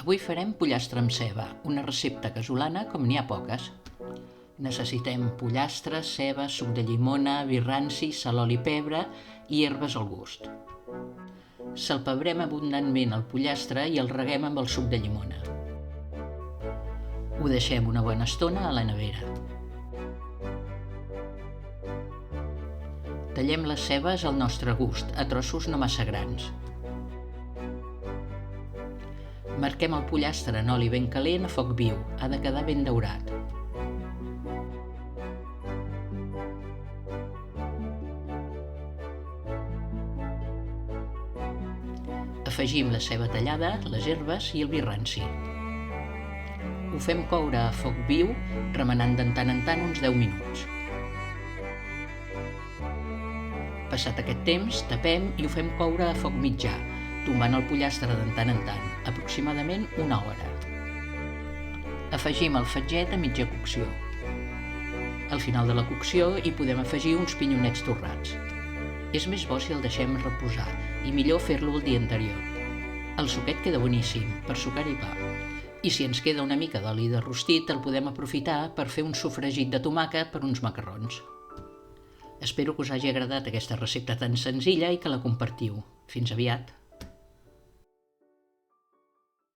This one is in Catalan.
Avui farem pollastre amb ceba, una recepta casolana com n'hi ha poques. Necessitem pollastre, ceba, suc de llimona, vi ranci, sal, oli, pebre i herbes al gust. Salpebrem abundantment el pollastre i el reguem amb el suc de llimona. Ho deixem una bona estona a la nevera. Tallem les cebes al nostre gust, a trossos no massa grans. Marquem el pollastre en oli ben calent a foc viu, ha de quedar ben daurat. Afegim la ceba tallada, les herbes i el vi ranci. Ho fem coure a foc viu, remenant de tant en tant uns 10 minuts. Passat aquest temps, tapem i ho fem coure a foc mitjà, tombant el pollastre de tant en tant, aproximadament una hora. Afegim el fatget a mitja cocció. Al final de la cocció hi podem afegir uns pinyonets torrats. És més bo si el deixem reposar i millor fer-lo el dia anterior. El suquet queda boníssim, per sucar i pa. I si ens queda una mica d'oli de rostit, el podem aprofitar per fer un sofregit de tomàquet per uns macarrons. Espero que us hagi agradat aquesta recepta tan senzilla i que la compartiu. Fins aviat!